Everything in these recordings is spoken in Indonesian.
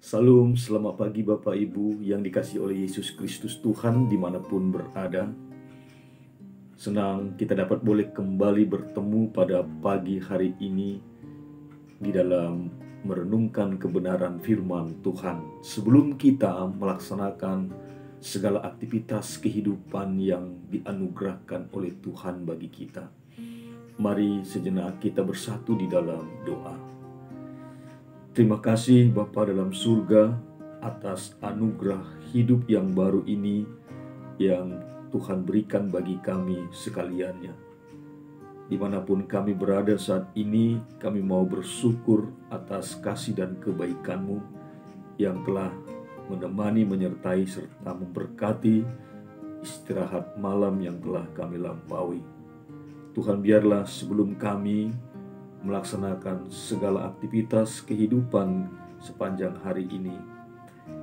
Salam, selamat pagi Bapak Ibu yang dikasihi oleh Yesus Kristus Tuhan dimanapun berada. Senang kita dapat boleh kembali bertemu pada pagi hari ini di dalam merenungkan kebenaran firman Tuhan. Sebelum kita melaksanakan segala aktivitas kehidupan yang dianugerahkan oleh Tuhan bagi kita, mari sejenak kita bersatu di dalam doa. Terima kasih Bapa dalam surga atas anugerah hidup yang baru ini yang Tuhan berikan bagi kami sekaliannya. Dimanapun kami berada saat ini, kami mau bersyukur atas kasih dan kebaikan-Mu yang telah menemani, menyertai, serta memberkati istirahat malam yang telah kami lampaui. Tuhan, biarlah sebelum kami melaksanakan segala aktivitas kehidupan sepanjang hari ini,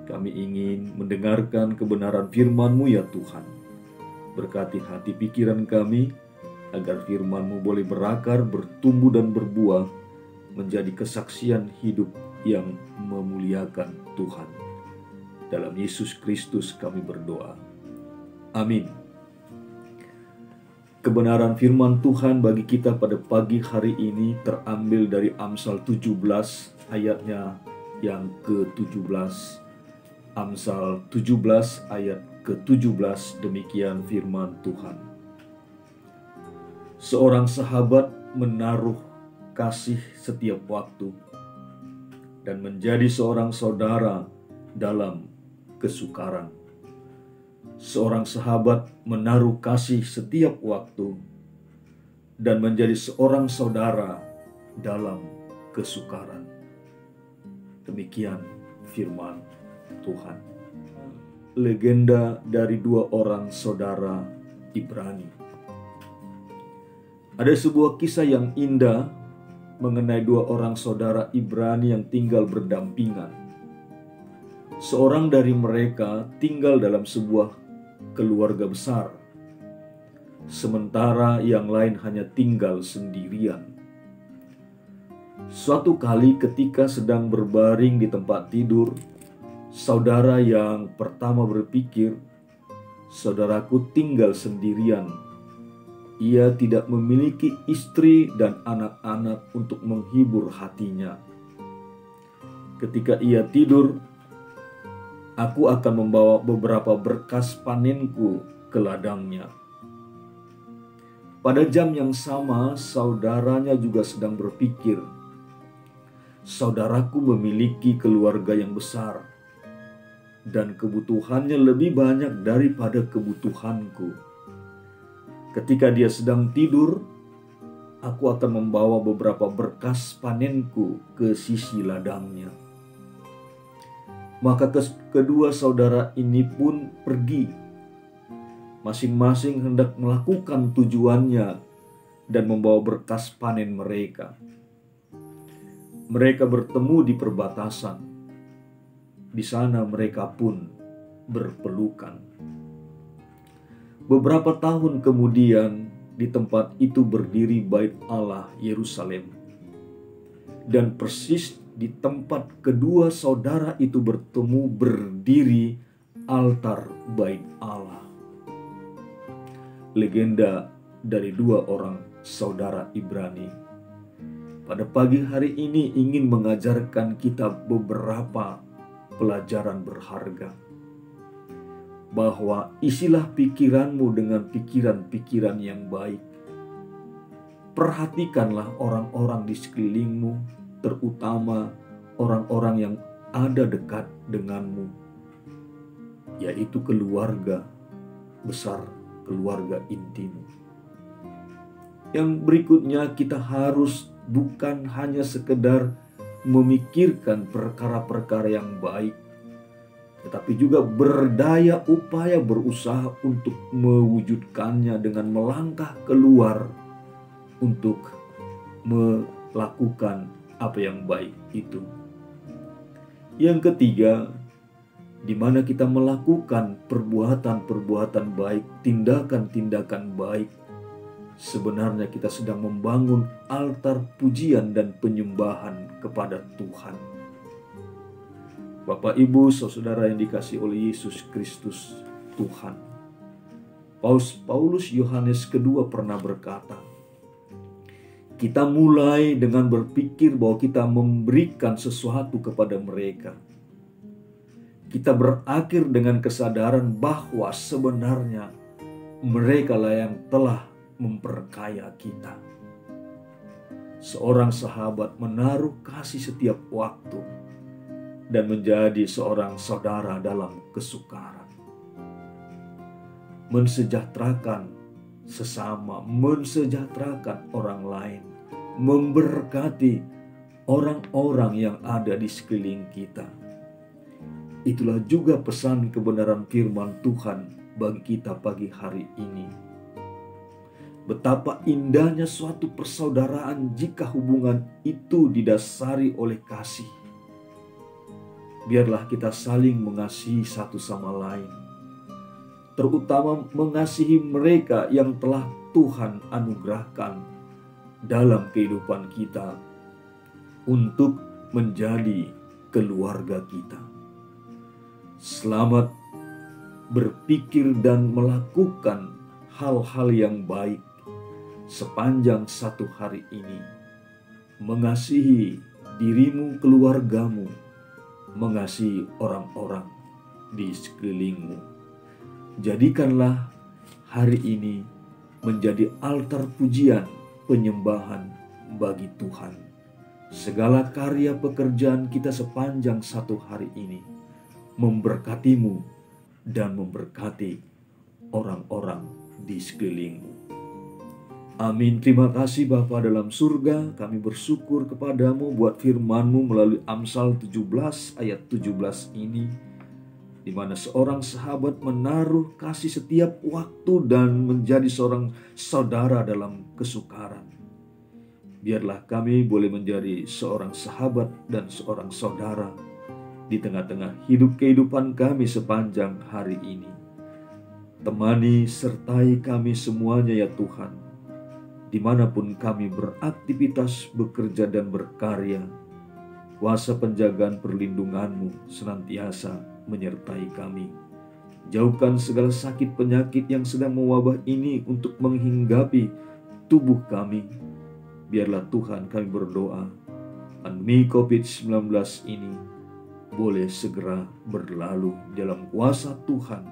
kami ingin mendengarkan kebenaran firman-Mu ya Tuhan. Berkati hati pikiran kami, agar firman-Mu boleh berakar, bertumbuh dan berbuah, menjadi kesaksian hidup yang memuliakan Tuhan. Dalam Yesus Kristus kami berdoa. Amin. Kebenaran firman Tuhan bagi kita pada pagi hari ini terambil dari Amsal 17 ayatnya yang ke-17. Amsal 17 ayat ke-17, demikian firman Tuhan. Seorang sahabat menaruh kasih setiap waktu dan menjadi seorang saudara dalam kesukaran. Seorang sahabat menaruh kasih setiap waktu dan menjadi seorang saudara dalam kesukaran. Demikian firman Tuhan. Legenda dari dua orang saudara Ibrani. Ada sebuah kisah yang indah mengenai dua orang saudara Ibrani yang tinggal berdampingan. Seorang dari mereka tinggal dalam sebuah keluarga besar, sementara yang lain hanya tinggal sendirian. Suatu kali ketika sedang berbaring di tempat tidur, saudara yang pertama berpikir, "Saudaraku tinggal sendirian. Ia tidak memiliki istri dan anak-anak untuk menghibur hatinya. Ketika ia tidur, aku akan membawa beberapa berkas panenku ke ladangnya." Pada jam yang sama, saudaranya juga sedang berpikir, "Saudaraku memiliki keluarga yang besar, dan kebutuhannya lebih banyak daripada kebutuhanku. Ketika dia sedang tidur, aku akan membawa beberapa berkas panenku ke sisi ladangnya." Maka kedua saudara ini pun pergi. Masing-masing hendak melakukan tujuannya dan membawa berkas panen mereka. Mereka bertemu di perbatasan. Di sana mereka pun berpelukan. Beberapa tahun kemudian, di tempat itu berdiri Bait Allah Yerusalem. Dan persis di tempat kedua saudara itu bertemu berdiri altar Bait Allah. Legenda dari dua orang saudara Ibrani pada pagi hari ini ingin mengajarkan kita beberapa pelajaran berharga, bahwa isilah pikiranmu dengan pikiran-pikiran yang baik. Perhatikanlah orang-orang di sekelilingmu, terutama orang-orang yang ada dekat denganmu, yaitu keluarga besar, keluarga intimu. Yang berikutnya, kita harus bukan hanya sekedar memikirkan perkara-perkara yang baik, tetapi juga berdaya upaya berusaha untuk mewujudkannya dengan melangkah keluar untuk melakukan apa yang baik itu. Yang ketiga, di mana kita melakukan perbuatan-perbuatan baik, tindakan-tindakan baik, sebenarnya kita sedang membangun altar pujian dan penyembahan kepada Tuhan. Bapak, Ibu, saudara yang dikasihi oleh Yesus Kristus Tuhan. Paulus Yohanes kedua pernah berkata, kita mulai dengan berpikir bahwa kita memberikan sesuatu kepada mereka. Kita berakhir dengan kesadaran bahwa sebenarnya mereka lah yang telah memperkaya kita. Seorang sahabat menaruh kasih setiap waktu dan menjadi seorang saudara dalam kesukaran. Mensejahterakan sesama, mensejahterakan orang lain, memberkati orang-orang yang ada di sekeliling kita. Itulah juga pesan kebenaran firman Tuhan bagi kita pagi hari ini. Betapa indahnya suatu persaudaraan jika hubungan itu didasari oleh kasih. Biarlah kita saling mengasihi satu sama lain, terutama mengasihi mereka yang telah Tuhan anugerahkan dalam kehidupan kita untuk menjadi keluarga kita. Selamat berpikir dan melakukan hal-hal yang baik sepanjang satu hari ini. Mengasihi dirimu, keluargamu, mengasihi orang-orang di sekelilingmu. Jadikanlah hari ini menjadi altar pujian penyembahan bagi Tuhan. Segala karya pekerjaan kita sepanjang satu hari ini memberkatimu dan memberkati orang-orang di sekelilingmu. Amin. Terima kasih Bapa dalam surga, kami bersyukur kepadamu buat firman-Mu melalui Amsal 17 ayat 17 ini, di mana seorang sahabat menaruh kasih setiap waktu dan menjadi seorang saudara dalam kesukaran. Biarlah kami boleh menjadi seorang sahabat dan seorang saudara di tengah-tengah hidup kehidupan kami sepanjang hari ini. Temani sertai kami semuanya ya Tuhan, dimanapun kami beraktivitas, bekerja dan berkarya. Kuasa penjagaan perlindungan-Mu senantiasa menyertai kami. Jauhkan segala sakit penyakit yang sedang mewabah ini untuk menghinggapi tubuh kami. Biarlah Tuhan kami berdoa, pandemi COVID-19 ini boleh segera berlalu dalam kuasa Tuhan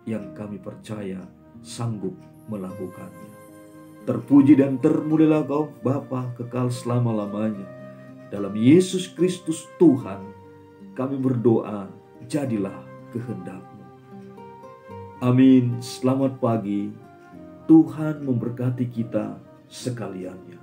yang kami percaya sanggup melakukannya. Terpuji dan termulialah Kau Bapa kekal selama-lamanya. Dalam Yesus Kristus Tuhan kami berdoa, jadilah kehendak-Mu. Amin. Selamat pagi. Tuhan memberkati kita sekaliannya.